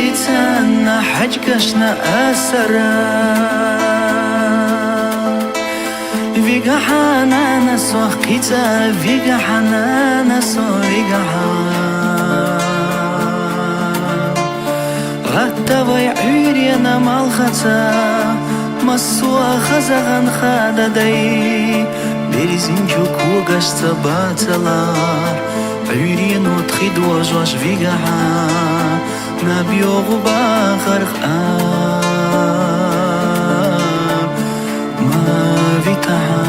حيتنا حجكشنا أسرا Viga hanana so kita viga hanana so viga Gatta vay uriyana malkhata Masua khazaghan khadaday Berizin juku gashta batalar Uriyano tkhidwa jwash viga Nabiogu bakharq ما vitaha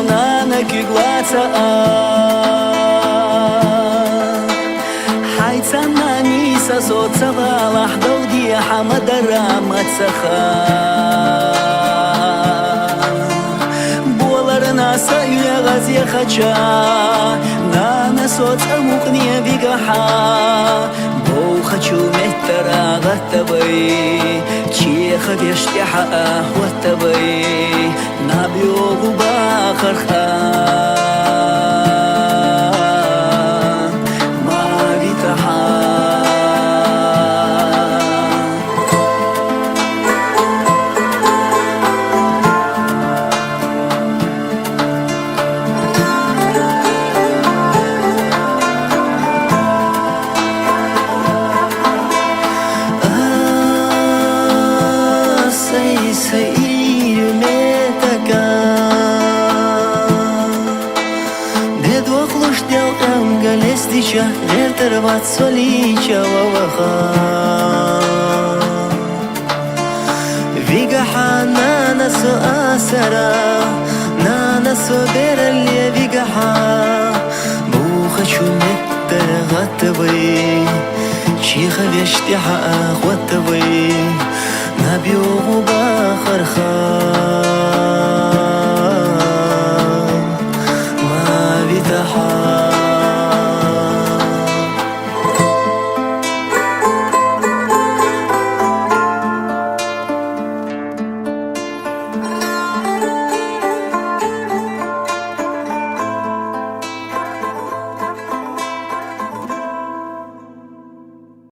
Nana kiglata Haytana nisa sotsava lahdawdi hamadara matsakha Bolarna sayya gazya khacha Nana sotsa muqniya vigaha Bo khachu mehtara gatabay Chekha beshtiha ahwatabay Nabiogu bakar ma vitaha say Galesticha, vertervat solicha wawaha Vigaha nana so asara Nana so beralli vigaha Buha shumetter ghatabay Chikha veshtiha akhwatabay Nabiogu bakharkha